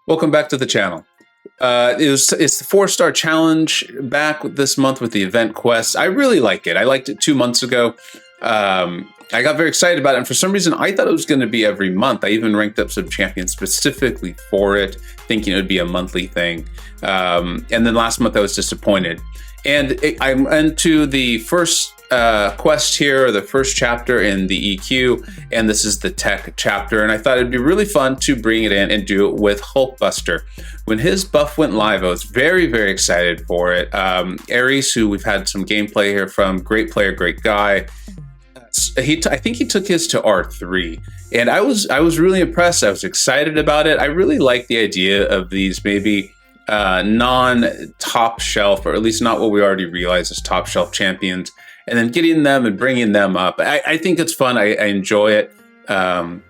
Welcome back to the channel. It's the 4-star challenge back this month with the event quest. I really like it. I liked it 2 months ago. I got very excited about it, and for some reason I thought it was going to be every month. I even ranked up some champions specifically for it, thinking it would be a monthly thing. And then last month I was disappointed. And I'm into the first quest here, the first chapter in the EQ, and this is the tech chapter, and I thought it'd be really fun to bring it in and do it with Hulkbuster. When his buff went live, I was very, very excited for it. Ares, who we've had some gameplay here from, great player, great guy. I think he took his to R3, and I was really impressed. I was excited about it. I really like the idea of these maybe non-top shelf, or at least not what we already realize as top shelf champions, and then getting them and bringing them up. I think it's fun. I enjoy it. And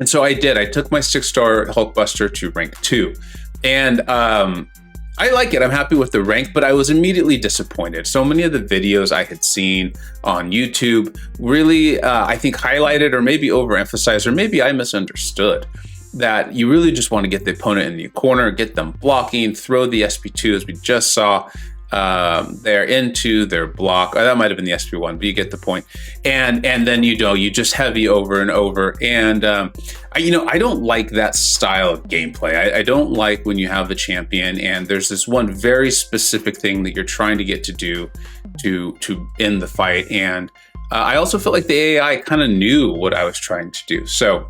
so I did. I took my 6-star Hulkbuster to rank 2. And I like it. I'm happy with the rank, but I was immediately disappointed. So many of the videos I had seen on YouTube really, I think, highlighted or maybe overemphasized, or maybe I misunderstood, that you really just want to get the opponent in the corner, get them blocking, throw the SP2 as we just saw there into their block. That might have been the SP1, but you get the point. And then you just heavy over and over. And I don't like that style of gameplay. I don't like when you have a champion and there's this one very specific thing that you're trying to get to do to end the fight. And I also felt like the AI kind of knew what I was trying to do. So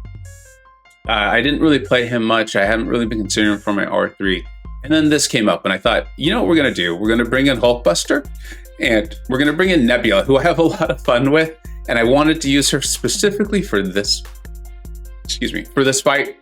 I didn't really play him much. I haven't really been considering him for my R3. And then this came up and I thought, you know what we're going to do? We're going to bring in Hulkbuster, and we're going to bring in Nebula, who I have a lot of fun with. And I wanted to use her specifically for this, for this fight.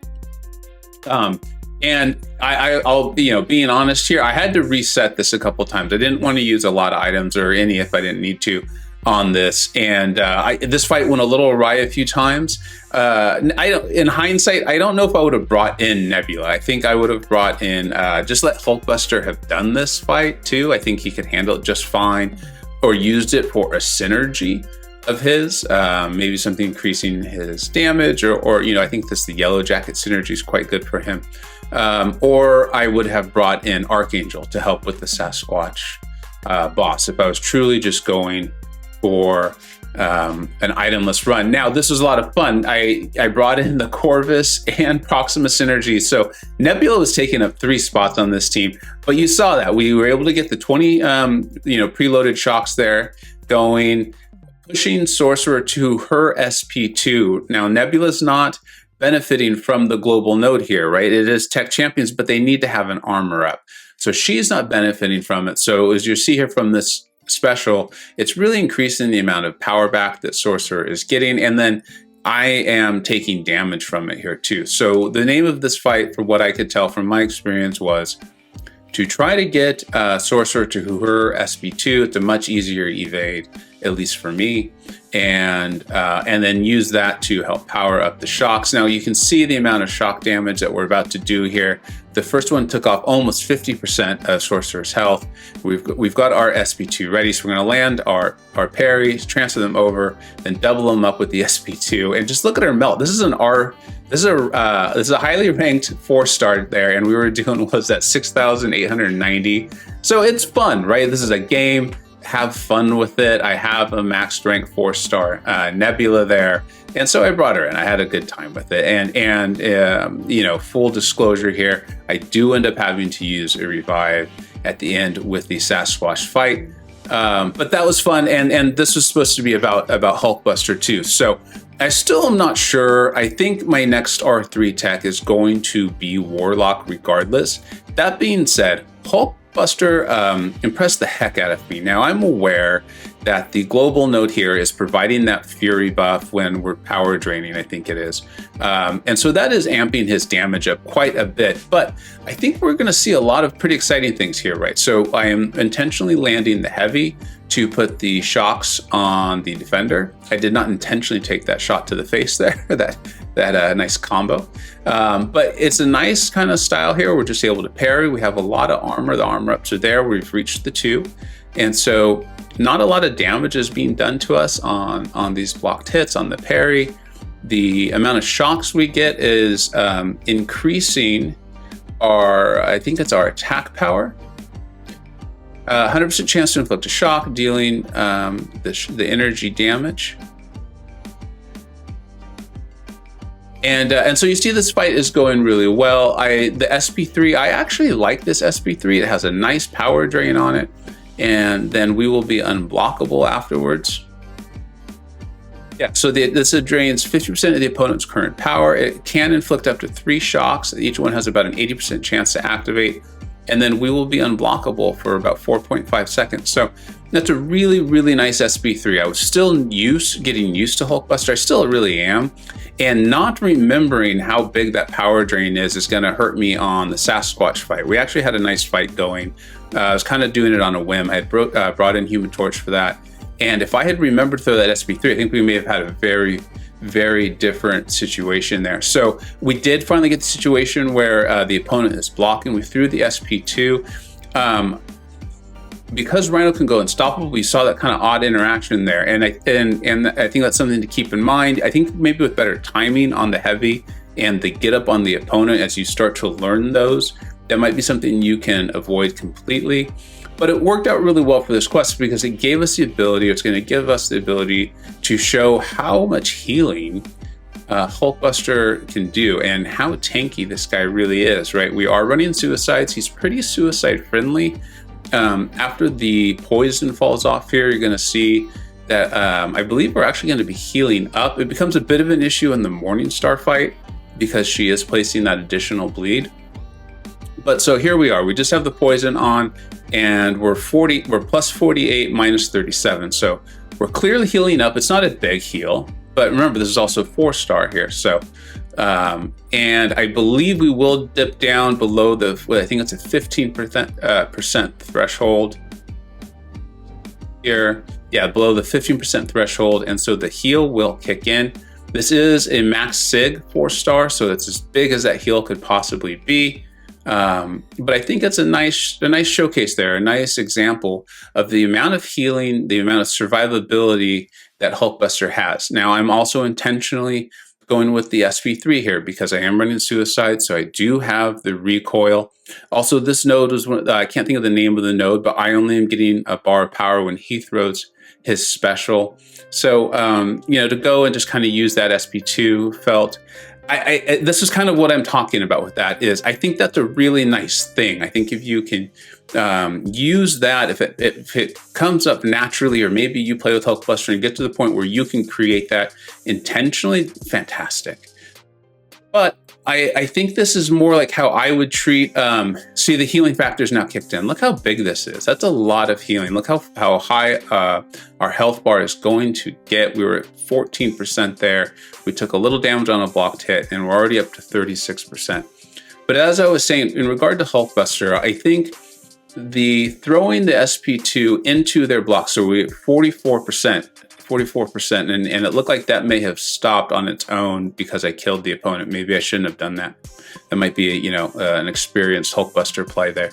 And I'll being honest here, I had to reset this a couple times. I didn't want to use a lot of items or any if I didn't need to on this, and this fight went a little awry a few times. In hindsight, I don't know if I would have brought in Nebula. I think I would have brought in just let Hulkbuster have done this fight too. I think he could handle it just fine, or used it for a synergy of his, maybe something increasing his damage, or I think the Yellow Jacket synergy is quite good for him. Or I would have brought in Archangel to help with the Sasquatch boss if I was truly just going for an itemless run. Now, this was a lot of fun. I brought in the Corvus and Proxima synergy. So Nebula was taking up 3 spots on this team, but you saw that we were able to get the 20 preloaded shocks there going, pushing Sorcerer to her SP2. Now, Nebula's not benefiting from the global node here, right? It is tech champions, but they need to have an armor up. So she's not benefiting from it. So as you see here from this special, it's really increasing the amount of power back that Sorcerer is getting, and then I am taking damage from it here too. So the name of this fight, for what I could tell from my experience, was to try to get Sorcerer to her SP2. It's a much easier evade, at least for me, and then use that to help power up the shocks. Now you can see the amount of shock damage that we're about to do here. The first one took off almost 50% of Sorcerer's health. We've got our SP2 ready, so we're going to land our parries, transfer them over, then double them up with the SP2, and just look at her melt. This is a highly ranked 4-star there, and we were doing was that 6,890. So it's fun, right? This is a game. Have fun with it. I have a max rank 4-star Nebula there, and so I brought her in. I had a good time with it, and full disclosure here, I do end up having to use a revive at the end with the Sasquatch fight, but that was fun, and this was supposed to be about Hulkbuster too. So I still am not sure. I think my next R3 tech is going to be Warlock regardless. That being said, Hulkbuster impressed the heck out of me. Now, I'm aware that the global node here is providing that fury buff when we're power draining, I think it is. And so that is amping his damage up quite a bit. But I think we're going to see a lot of pretty exciting things here, right? So I am intentionally landing the heavy to put the shocks on the defender. I did not intentionally take that shot to the face there, that nice combo. But it's a nice kind of style here. We're just able to parry. We have a lot of armor. The armor ups are there. We've reached the 2. And so not a lot of damage is being done to us on these blocked hits, on the parry. The amount of shocks we get is increasing our, I think it's our attack power. 100% chance to inflict a shock, dealing the energy damage. And so you see this fight is going really well. The SP3, I actually like this SP3. It has a nice power drain on it. And then we will be unblockable afterwards. Yeah, so this drains 50% of the opponent's current power. It can inflict up to 3 shocks. Each one has about an 80% chance to activate. And then we will be unblockable for about 4.5 seconds. So that's a really, really nice SP3. I was still getting used to Hulkbuster. I still really am. And not remembering how big that power drain is gonna hurt me on the Sasquatch fight. We actually had a nice fight going. I was kind of doing it on a whim. I had brought in Human Torch for that. And if I had remembered to throw that SP3, I think we may have had a very, very different situation there. So we did finally get the situation where the opponent is blocking. We threw the SP2. Because Rhino can go unstoppable, we saw that kind of odd interaction there. And I think that's something to keep in mind. I think maybe with better timing on the heavy and the get up on the opponent as you start to learn those, that might be something you can avoid completely. But it worked out really well for this quest because it gave us the ability, it's going to give us the ability to show how much healing Hulkbuster can do and how tanky this guy really is, right? We are running suicides. He's pretty suicide friendly. After the poison falls off here, you're going to see that I believe we're actually going to be healing up. It becomes a bit of an issue in the Morningstar fight because she is placing that additional bleed. But so here we are. We just have the poison on, and we're plus 48, minus 37. So we're clearly healing up. It's not a big heal, but remember, this is also 4-star here. So, and I believe we will dip down below I think it's a 15% threshold here. Yeah, below the 15% threshold. And so the heal will kick in. This is a max sig 4-star, so it's as big as that heal could possibly be. But I think it's a nice showcase there, a nice example of the amount of healing, the amount of survivability that Hulkbuster has. Now, I'm also intentionally going with the SP3 here because I am running suicide, so I do have the recoil. Also, this node was I can't think of the name of the node, but I only am getting a bar of power when he throws his special. So, to go and just kind of use that SP2 felt. This is kind of what I'm talking about with that is I think that's a really nice thing. I think if you can use that, if it comes up naturally, or maybe you play with Hulkbuster and get to the point where you can create that intentionally, fantastic. But I think this is more like how I would treat, see the healing factor's now kicked in. Look how big this is. That's a lot of healing. Look how high our health bar is going to get. We were at 14% there. We took a little damage on a blocked hit, and we're already up to 36%. But as I was saying, in regard to Hulkbuster, I think throwing the SP2 into their block, so we're at 44%, and it looked like that may have stopped on its own because I killed the opponent. Maybe I shouldn't have done that. That might be, an experienced Hulkbuster play there.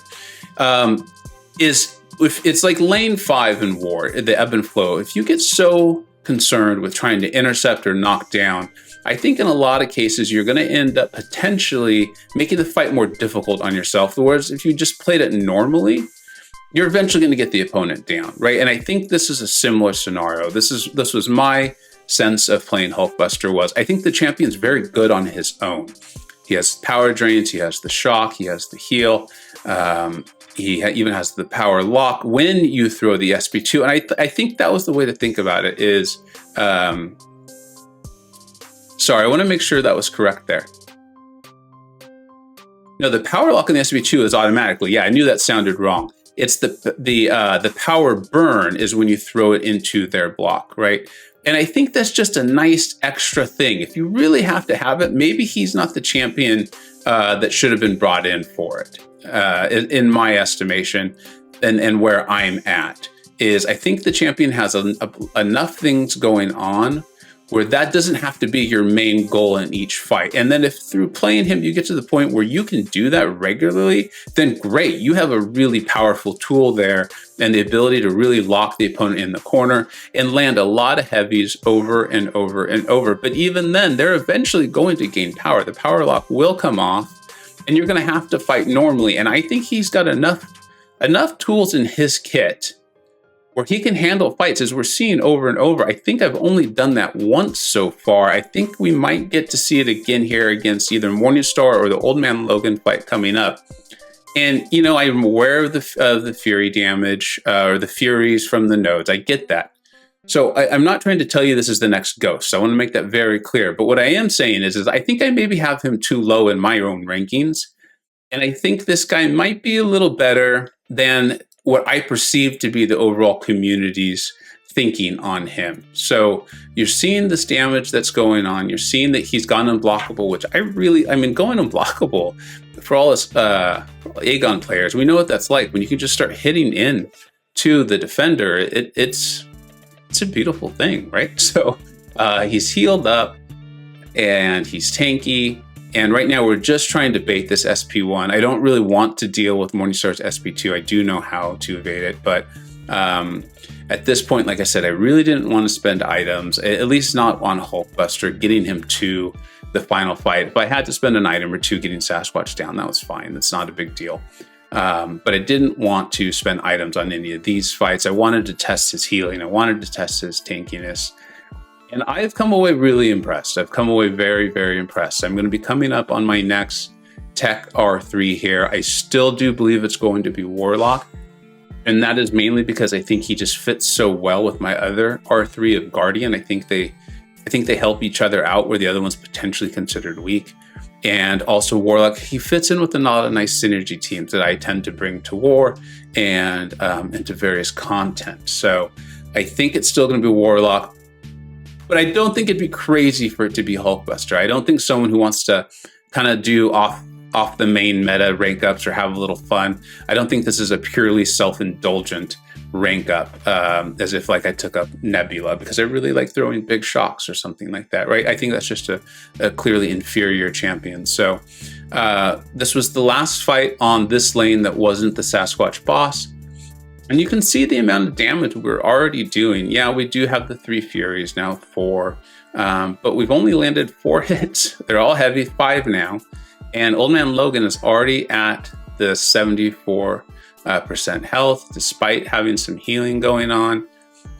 If it's like lane 5 in war, the ebb and flow. If you get so concerned with trying to intercept or knock down, I think in a lot of cases you're going to end up potentially making the fight more difficult on yourself. Whereas if you just played it normally, you're eventually going to get the opponent down, right? And I think this is a similar scenario. This was my sense of playing Hulkbuster. I think the champion's very good on his own. He has power drains, he has the shock, he has the heal, he even has the power lock when you throw the SP2. And I think that was the way to think about it is, sorry, I want to make sure that was correct there. No, the power lock on the SP2 is automatically, yeah, I knew that sounded wrong. It's the power burn is when you throw it into their block, right? And I think that's just a nice extra thing. If you really have to have it, maybe he's not the champion that should have been brought in for it, in my estimation, and where I'm at. Is I think the champion has enough things going on where that doesn't have to be your main goal in each fight. And then if through playing him, you get to the point where you can do that regularly, then great. You have a really powerful tool there and the ability to really lock the opponent in the corner and land a lot of heavies over and over and over. But even then, they're eventually going to gain power. The power lock will come off. and you're going to have to fight normally. And I think he's got enough tools in his kit where he can handle fights, as we're seeing over and over. I think I've only done that once so far. I think we might get to see it again here against either Morningstar or the Old Man Logan fight coming up. And, you know, I'm aware of the Fury damage, or the Furies from the nodes. I get that. So I'm not trying to tell you this is the next Ghost. I want to make that very clear. But what I am saying is I think I maybe have him too low in my own rankings. And I think this guy might be a little better than what I perceive to be the overall community's thinking on him. So you're seeing this damage that's going on. You're seeing that he's gone unblockable, which I mean, going unblockable for all us Aegon players, we know what that's like. When you can just start hitting in to the defender, it's a beautiful thing, right? So he's healed up and he's tanky. And right now we're just trying to bait this SP1. I don't really want to deal with Morningstar's SP2. I do know how to evade it, but at this point, like I said, I really didn't want to spend items, at least not on Hulkbuster, getting him to the final fight. If I had to spend an item or two getting Sasquatch down, that was fine. That's not a big deal. But I didn't want to spend items on any of these fights. I wanted to test his healing. I wanted to test his tankiness. And I've come away really impressed. I've come away very, very impressed. I'm going to be coming up on my next Tech R3 here. I still do believe it's going to be Warlock. And that is mainly because I think he just fits so well with my other R3 of Guardian. I think they help each other out where the other one's potentially considered weak. And also Warlock, he fits in with a lot of nice synergy teams that I tend to bring to war and into various content. So I think it's still going to be Warlock. But I don't think it'd be crazy for it to be Hulkbuster. I don't think someone who wants to kind of do off the main meta rank ups or have a little fun. I don't think this is a purely self-indulgent rank up, as if like I took up Nebula because I really like throwing big shocks or something like that, right? I think that's just a clearly inferior champion. So this was the last fight on this lane that wasn't the Sasquatch boss. And you can see the amount of damage we're already doing. Yeah, we do have the 3 Furies now, 4, but we've only landed 4 hits. They're all heavy, 5 now. And Old Man Logan is already at the 74% health, despite having some healing going on.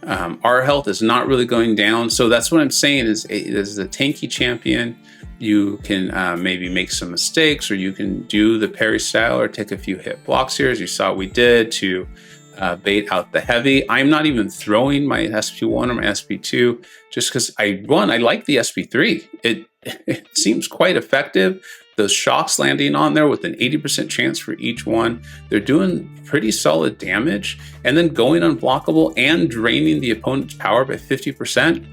Our health is not really going down. So that's what I'm saying is as a tanky champion, you can maybe make some mistakes, or you can do the parry style or take a few hit blocks here, as you saw we did to bait out the heavy. I'm not even throwing my SP1 or my SP2 just because I like the SP3. It seems quite effective. Those shocks landing on there with an 80% chance for each one, they're doing pretty solid damage. And then going unblockable and draining the opponent's power by 50%.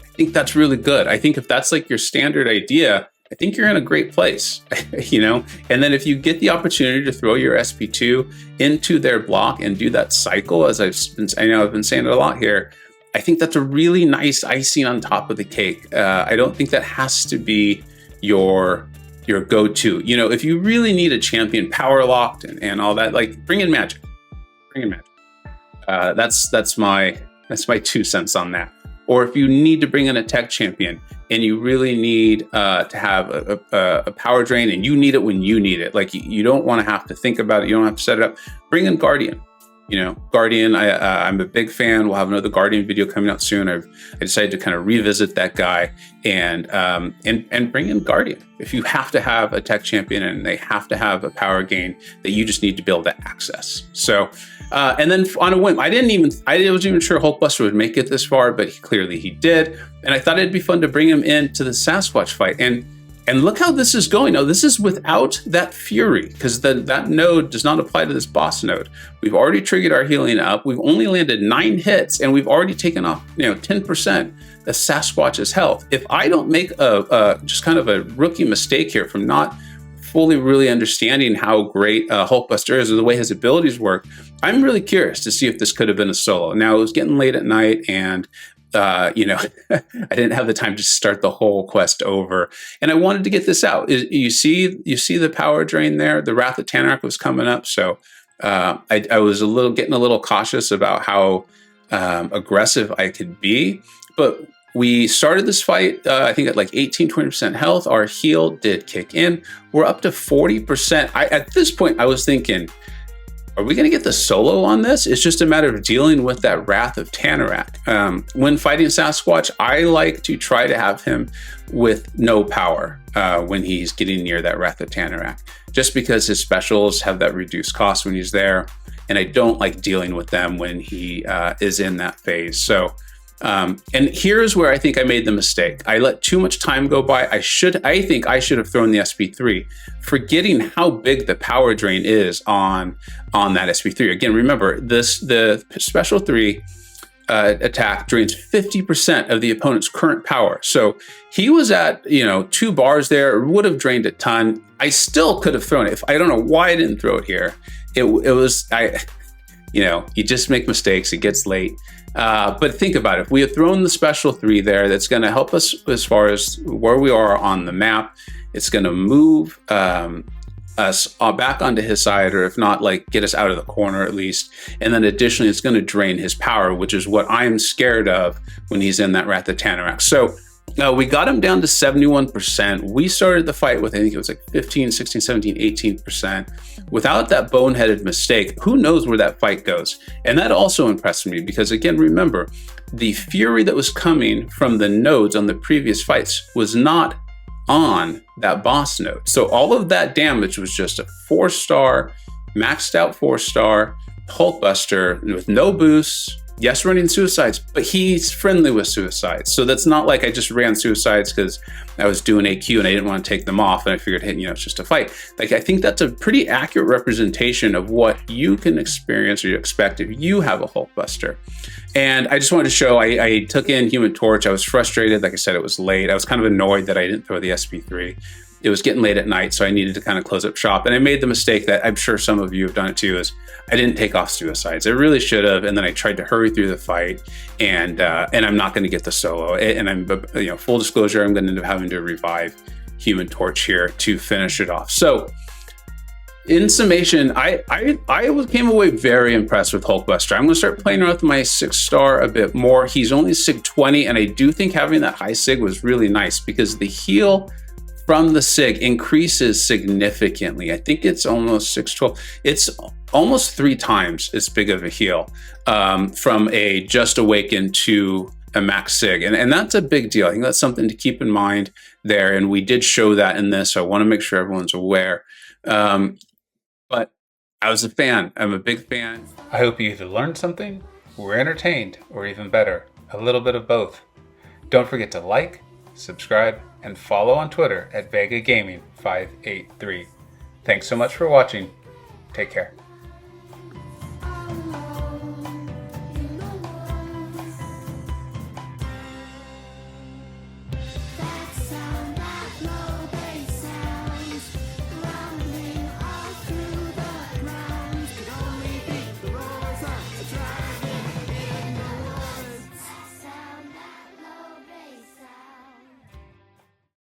I think that's really good. I think if that's like your standard idea, I think you're in a great place, you know? And then if you get the opportunity to throw your SP2 into their block and do that cycle, as I've been saying it a lot here, I think that's a really nice icing on top of the cake. I don't think that has to be your go-to. You know, if you really need a champion power locked and all that, like bring in magic. That's my 2 cents on that. Or if you need to bring in a tech champion and you really need to have a power drain and you need it when you need it, like you don't want to have to think about it, you don't have to set it up, bring in Guardian. You know, Guardian, I'm a big fan. We'll have another Guardian video coming out soon. I decided to kind of revisit that guy and bring in Guardian. If you have to have a tech champion and they have to have a power gain that you just need to be able to access. So, and then on a whim, I wasn't even sure Hulkbuster would make it this far, but clearly he did. And I thought it'd be fun to bring him into the Sasquatch fight. And look how this is going. Now, this is without that Fury, because that node does not apply to this boss node. We've already triggered our healing up. We've only landed 9 hits, and we've already taken off 10% of Sasquatch's health. If I don't make just kind of a rookie mistake here from not fully really understanding how great Hulkbuster is or the way his abilities work, I'm really curious to see if this could have been a solo. Now, it was getting late at night, and I didn't have the time to start the whole quest over, and I wanted to get this out. You see the power drain there. The Wrath of Tanarch was coming up, so I was getting a little cautious about how aggressive I could be. But we started this fight, I think at like 18-20% health. Our heal did kick in. We're up to 40%. At this point, I was thinking, are we going to get the solo on this? It's just a matter of dealing with that Wrath of Tanarak. When fighting Sasquatch, I like to try to have him with no power when he's getting near that Wrath of Tanarak, just because his specials have that reduced cost when he's there, and I don't like dealing with them when he is in that phase. So, and here's where I think I made the mistake. I let too much time go by. I think I should have thrown the SP3, forgetting how big the power drain is on that SP3. Again, remember the special 3 attack drains 50% of the opponent's current power. So he was at 2 bars there, would have drained a ton. I still could have thrown it. I don't know why I didn't throw it here. You just make mistakes. It gets late. But think about it. If we had thrown the special 3 there, that's going to help us as far as where we are on the map. It's going to move us back onto his side, or if not, like get us out of the corner at least. And then additionally, it's going to drain his power, which is what I'm scared of when he's in that Wrath of Tanarak. So we got him down to 71%. We started the fight with, I think it was like 15, 16, 17, 18%. Without that boneheaded mistake, who knows where that fight goes? And that also impressed me because, again, remember, the fury that was coming from the nodes on the previous fights was not on that boss node. So all of that damage was just a 4-star, maxed out 4-star Hulkbuster with no boosts. Yes, running suicides, but he's friendly with suicides. So that's not like I just ran suicides because I was doing AQ and I didn't want to take them off and I figured, hey, it's just a fight. Like, I think that's a pretty accurate representation of what you can experience or you expect if you have a Hulkbuster. And I just wanted to show, I took in Human Torch. I was frustrated. Like I said, it was late. I was kind of annoyed that I didn't throw the SP3. It was getting late at night, so I needed to kind of close up shop. And I made the mistake that I'm sure some of you have done it too, is I didn't take off suicides. I really should have, and then I tried to hurry through the fight, and I'm not going to get the solo. And I'm, full disclosure, I'm going to end up having to revive Human Torch here to finish it off. So, in summation, I came away very impressed with Hulkbuster. I'm going to start playing around with my 6-star a bit more. He's only Sig 20, and I do think having that high Sig was really nice because the heal from the Sig increases significantly. I think it's almost 612. It's almost 3 times as big of a heal from a Just Awaken to a max Sig. And that's a big deal. I think that's something to keep in mind there. And we did show that in this, so I want to make sure everyone's aware. But I was a fan. I'm a big fan. I hope you either learned something, were entertained, or even better, a little bit of both. Don't forget to like, subscribe, and follow on Twitter at Vega Gaming 583. Thanks so much for watching. Take care.